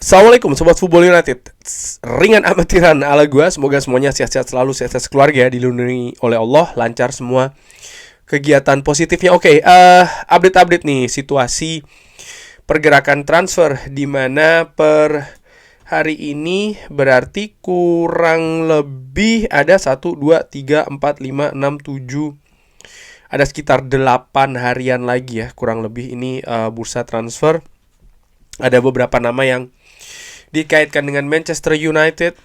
Assalamualaikum Sobat Football United. Ringan amatiran ala gue. Semoga semuanya sehat-sehat selalu, sehat-sehat keluarga, dilindungi oleh Allah, lancar semua kegiatan positifnya. Oke, update-update nih situasi pergerakan transfer, di mana per hari ini berarti kurang lebih ada 1, 2, 3, 4, 5, 6, 7, ada sekitar 8 harian lagi ya, kurang lebih ini bursa transfer. Ada beberapa nama yang dikaitkan dengan Manchester United,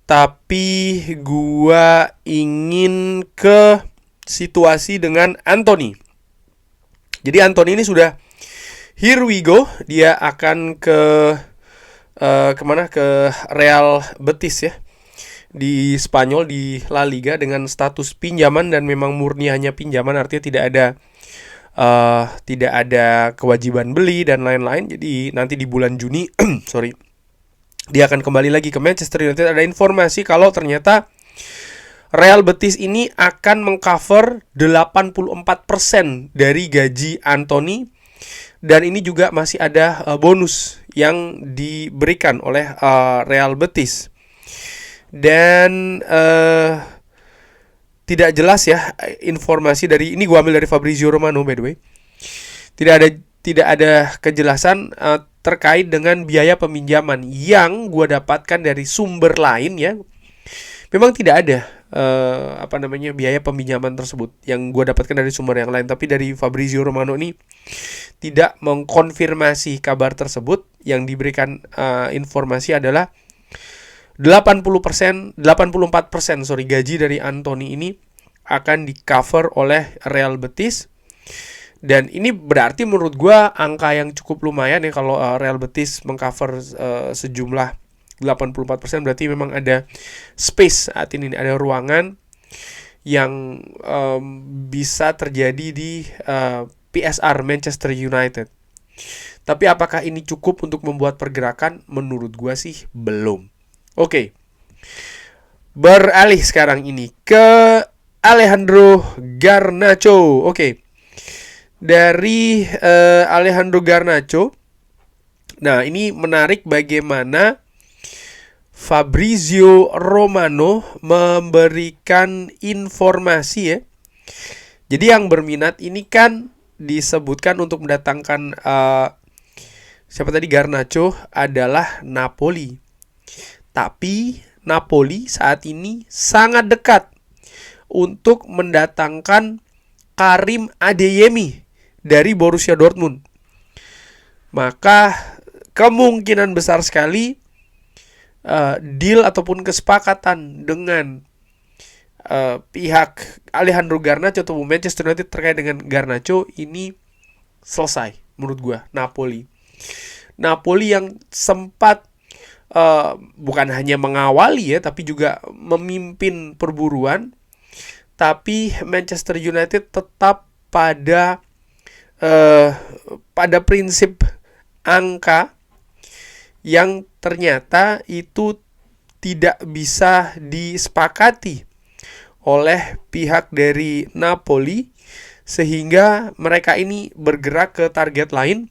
tapi gua ingin ke situasi dengan Anthony. Jadi Anthony ini sudah here we go. Dia akan ke kemana? Ke Real Betis ya, di Spanyol, di La Liga, dengan status pinjaman dan memang murni hanya pinjaman, artinya tidak ada kewajiban beli dan lain-lain. Jadi nanti di bulan Juni dia akan kembali lagi ke Manchester United. Ada informasi kalau ternyata Real Betis ini akan mengcover 84% dari gaji Anthony, dan ini juga masih ada bonus yang diberikan oleh Real Betis. Dan tidak jelas ya informasi dari ini, gua ambil dari Fabrizio Romano by the way. Tidak ada kejelasan terkait dengan biaya peminjaman yang gua dapatkan dari sumber lain ya. Memang tidak ada biaya peminjaman tersebut yang gua dapatkan dari sumber yang lain, tapi dari Fabrizio Romano ini tidak mengkonfirmasi kabar tersebut. Yang diberikan informasi adalah 84% gaji dari Anthony ini akan di-cover oleh Real Betis. Dan ini berarti menurut gue angka yang cukup lumayan ya, kalau Real Betis mengcover sejumlah 84%, berarti memang ada space saat ini, ada ruangan yang bisa terjadi di PSR Manchester United. Tapi apakah ini cukup untuk membuat pergerakan? Menurut gue sih belum. Oke. Beralih sekarang ini ke Alejandro Garnacho. Oke. Dari Alejandro Garnacho. Nah, ini menarik bagaimana Fabrizio Romano memberikan informasi ya. Jadi yang berminat ini kan disebutkan untuk mendatangkan siapa tadi, Garnacho adalah Napoli. Tapi Napoli saat ini sangat dekat untuk mendatangkan Karim Adeyemi dari Borussia Dortmund. Maka kemungkinan besar sekali deal ataupun kesepakatan dengan pihak Alejandro Garnacho atau Manchester United terkait dengan Garnacho ini selesai menurut gua. Napoli yang sempat bukan hanya mengawali ya, tapi juga memimpin perburuan. Tapi Manchester United tetap pada prinsip angka yang ternyata itu tidak bisa disepakati oleh pihak dari Napoli, sehingga mereka ini bergerak ke target lain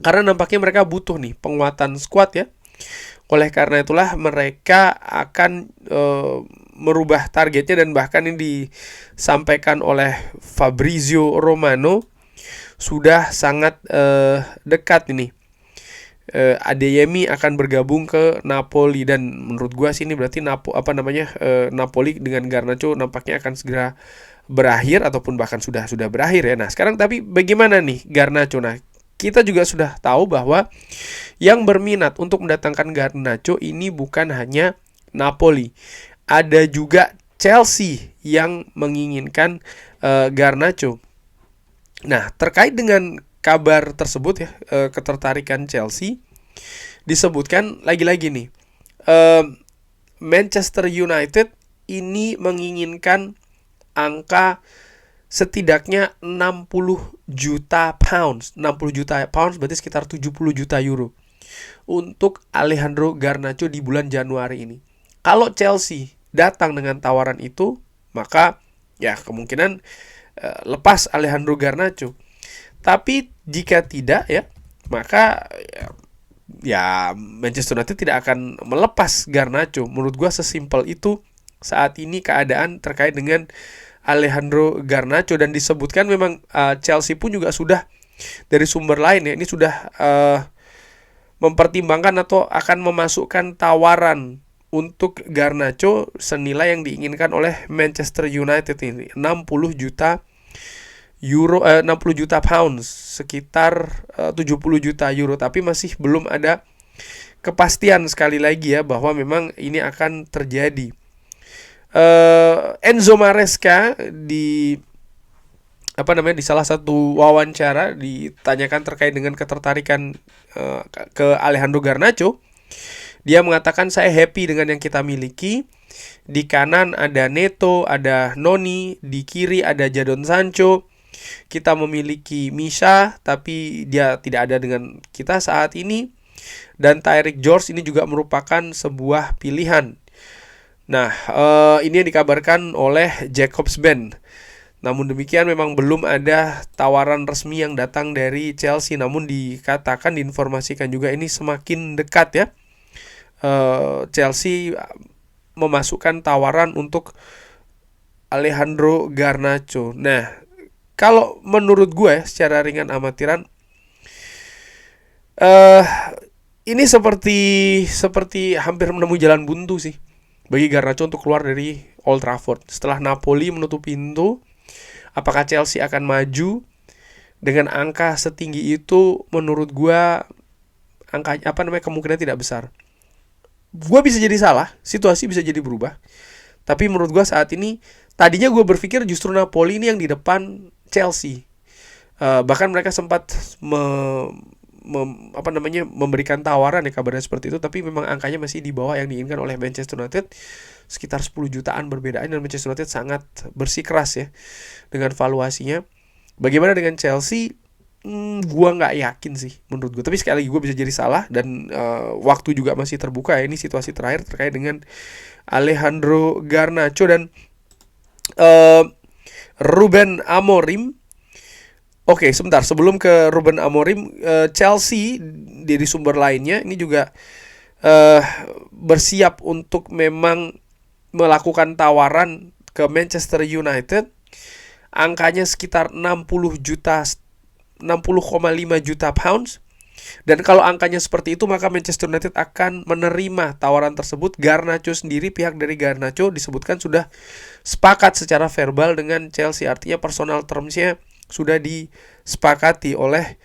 karena nampaknya mereka butuh nih penguatan skuad ya. Oleh karena itulah mereka akan merubah targetnya, dan bahkan ini disampaikan oleh Fabrizio Romano sudah sangat dekat ini. Adeyemi akan bergabung ke Napoli, dan menurut gua sih ini berarti Napoli dengan Garnacho nampaknya akan segera berakhir ataupun bahkan sudah berakhir ya. Nah, sekarang tapi bagaimana nih Garnacho? Nah, kita juga sudah tahu bahwa yang berminat untuk mendatangkan Garnacho ini bukan hanya Napoli. Ada juga Chelsea yang menginginkan Garnacho. Nah, terkait dengan kabar tersebut ya, ketertarikan Chelsea, disebutkan lagi-lagi nih, Manchester United ini menginginkan angka setidaknya 60 juta pounds. 60 juta pounds berarti sekitar 70 juta euro untuk Alejandro Garnacho di bulan Januari ini. Kalau Chelsea datang dengan tawaran itu, maka ya kemungkinan lepas Alejandro Garnacho. Tapi jika tidak ya, maka ya Manchester United tidak akan melepas Garnacho. Menurut gua sesimpel itu saat ini keadaan terkait dengan Alejandro Garnacho, dan disebutkan memang Chelsea pun juga sudah dari sumber lain ya, ini sudah mempertimbangkan atau akan memasukkan tawaran untuk Garnacho senilai yang diinginkan oleh Manchester United ini, 60 juta euro, 60 juta pounds, sekitar 70 juta euro, tapi masih belum ada kepastian sekali lagi ya bahwa memang ini akan terjadi. Enzo Maresca di salah satu wawancara ditanyakan terkait dengan ketertarikan ke Alejandro Garnacho. Dia mengatakan, saya happy dengan yang kita miliki. Di kanan ada Neto, ada Noni, di kiri ada Jadon Sancho. Kita memiliki Misha, tapi dia tidak ada dengan kita saat ini. Dan Tyreek George ini juga merupakan sebuah pilihan. Nah, ini yang dikabarkan oleh Jacobs Band. Namun demikian memang belum ada tawaran resmi yang datang dari Chelsea. Namun dikatakan, diinformasikan juga ini semakin dekat ya. Chelsea memasukkan tawaran untuk Alejandro Garnacho. Nah, kalau menurut gue secara ringan amatiran, ini seperti hampir menemui jalan buntu sih bagi Garnacho untuk keluar dari Old Trafford. Setelah Napoli menutup pintu, apakah Chelsea akan maju dengan angka setinggi itu? Menurut gue kemungkinan tidak besar. Gue bisa jadi salah, situasi bisa jadi berubah. Tapi menurut gue saat ini, tadinya gue berpikir justru Napoli ini yang di depan Chelsea. Bahkan mereka sempat memberikan tawaran ya, kabarnya seperti itu. Tapi memang angkanya masih di bawah yang diinginkan oleh Manchester United, sekitar 10 jutaan berbedaan, dan Manchester United sangat bersikeras ya dengan valuasinya. Bagaimana dengan Chelsea? Gue nggak yakin sih menurut gue. Tapi sekali lagi gue bisa jadi salah, dan waktu juga masih terbuka ya. Ini situasi terakhir terkait dengan Alejandro Garnacho dan Ruben Amorim. Oke, sebentar sebelum ke Ruben Amorim, Chelsea dari sumber lainnya ini juga bersiap untuk memang melakukan tawaran ke Manchester United. Angkanya sekitar 60,5 juta pounds. Dan kalau angkanya seperti itu, maka Manchester United akan menerima tawaran tersebut. Garnacho sendiri, pihak dari Garnacho disebutkan sudah sepakat secara verbal dengan Chelsea. Artinya personal terms-nya sudah disepakati oleh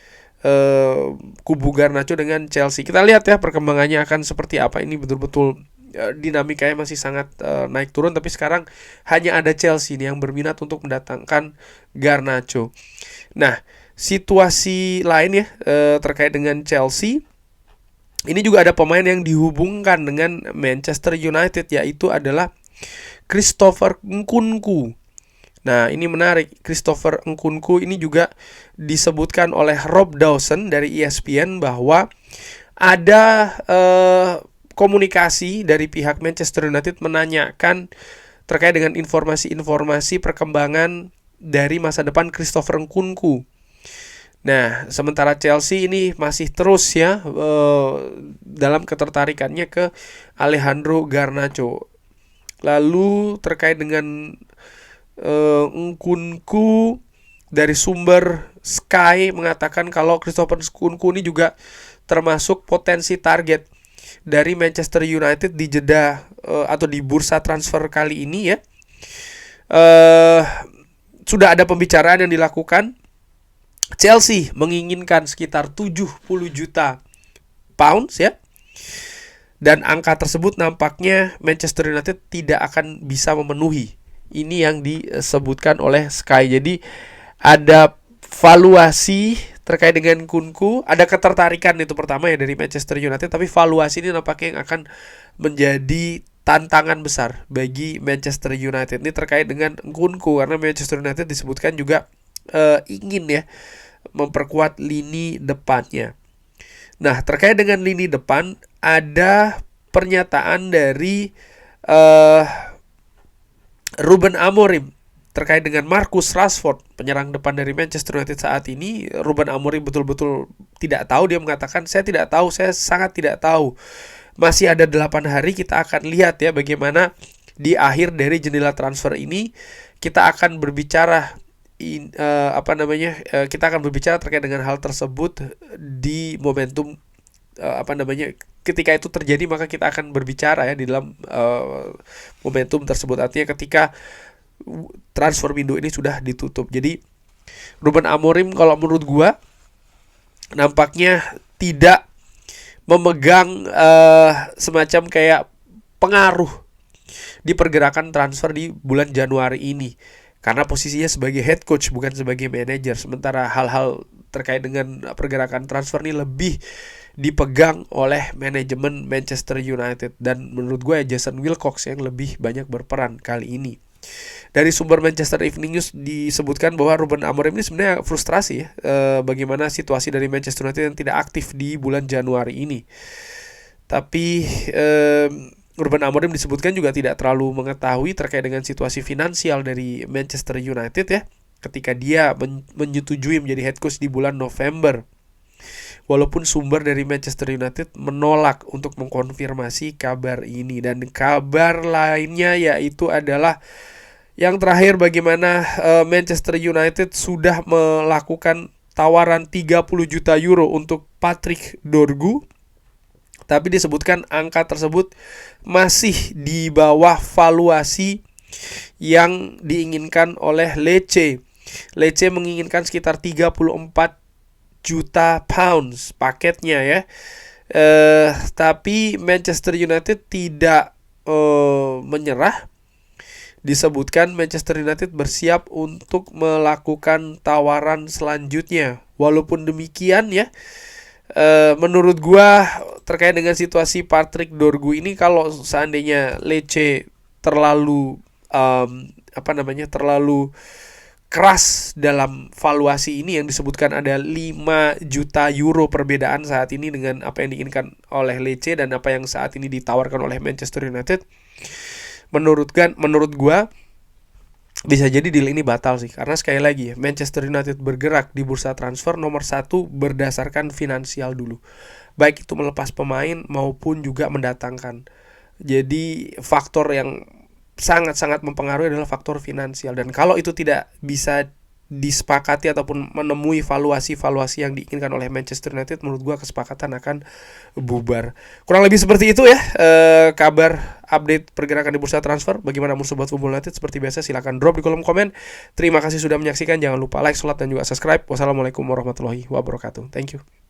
kubu Garnacho dengan Chelsea. Kita lihat ya perkembangannya akan seperti apa. Ini betul-betul dinamikanya masih sangat naik turun. Tapi sekarang hanya ada Chelsea nih yang berminat untuk mendatangkan Garnacho. Nah, situasi lain ya terkait dengan Chelsea, ini juga ada pemain yang dihubungkan dengan Manchester United, yaitu adalah Christopher Nkunku. Nah, ini menarik. Christopher Nkunku ini juga disebutkan oleh Rob Dawson dari ESPN bahwa ada komunikasi dari pihak Manchester United menanyakan terkait dengan informasi-informasi perkembangan dari masa depan Christopher Nkunku. Nah, sementara Chelsea ini masih terus ya dalam ketertarikannya ke Alejandro Garnacho. Lalu terkait dengan Nkunku, dari sumber Sky mengatakan kalau Christopher Nkunku ini juga termasuk potensi target dari Manchester United di jeda atau di bursa transfer kali ini ya. Sudah ada pembicaraan yang dilakukan. Chelsea menginginkan sekitar 70 juta pounds ya. Dan angka tersebut nampaknya Manchester United tidak akan bisa memenuhi. Ini yang disebutkan oleh Sky. Jadi ada valuasi terkait dengan Nkunku, ada ketertarikan itu pertama ya dari Manchester United, tapi valuasi ini nampaknya yang akan menjadi tantangan besar bagi Manchester United. Ini terkait dengan Nkunku karena Manchester United disebutkan juga ingin ya memperkuat lini depannya. Nah, terkait dengan lini depan ada pernyataan dari Ruben Amorim. terkait dengan Marcus Rashford, penyerang depan dari Manchester United saat ini. Ruben Amorim betul-betul tidak tahu. Dia mengatakan, saya tidak tahu, saya sangat tidak tahu. Masih ada 8 hari, kita akan lihat ya bagaimana di akhir dari jendela transfer ini kita akan berbicara kita akan berbicara terkait dengan hal tersebut di momentum ketika itu terjadi, maka kita akan berbicara ya di dalam momentum tersebut. Artinya ketika transfer window ini sudah ditutup. Jadi Ruben Amorim kalau menurut gua nampaknya tidak memegang semacam kayak pengaruh di pergerakan transfer di bulan Januari ini, karena posisinya sebagai head coach bukan sebagai manajer. Sementara hal-hal terkait dengan pergerakan transfer ini lebih dipegang oleh manajemen Manchester United, dan menurut gue Jason Wilcox yang lebih banyak berperan kali ini. Dari sumber Manchester Evening News disebutkan bahwa Ruben Amorim ini sebenarnya frustrasi ya, bagaimana situasi dari Manchester United yang tidak aktif di bulan Januari ini. Tapi Ruben Amorim disebutkan juga tidak terlalu mengetahui terkait dengan situasi finansial dari Manchester United ya, ketika dia menyetujui menjadi head coach di bulan November. Walaupun sumber dari Manchester United menolak untuk mengkonfirmasi kabar ini. Dan kabar lainnya yaitu adalah yang terakhir, bagaimana Manchester United sudah melakukan tawaran 30 juta euro untuk Patrick Dorgu. Tapi disebutkan angka tersebut masih di bawah valuasi yang diinginkan oleh Lecce. Lecce menginginkan sekitar 34 juta pounds paketnya ya. Tapi Manchester United tidak menyerah. Disebutkan Manchester United bersiap untuk melakukan tawaran selanjutnya. Walaupun demikian ya, menurut gua terkait dengan situasi Patrick Dorgu ini, kalau seandainya Lecce terlalu terlalu keras dalam valuasi ini, yang disebutkan ada 5 juta euro perbedaan saat ini dengan apa yang diinginkan oleh Lecce dan apa yang saat ini ditawarkan oleh Manchester United. Menurut gua bisa jadi deal ini batal sih, karena sekali lagi Manchester United bergerak di bursa transfer nomor 1 berdasarkan finansial dulu, baik itu melepas pemain maupun juga mendatangkan. Jadi faktor yang sangat-sangat mempengaruhi adalah faktor finansial, dan kalau itu tidak bisa disepakati ataupun menemui valuasi yang diinginkan oleh Manchester United, menurut gua kesepakatan akan bubar. Kurang lebih seperti itu ya kabar update pergerakan di bursa transfer. Bagaimana menurut Sobat Football United? Seperti biasa silahkan drop di kolom komen. Terima kasih sudah menyaksikan. Jangan lupa like, share, dan juga subscribe. Wassalamualaikum warahmatullahi wabarakatuh. Thank you.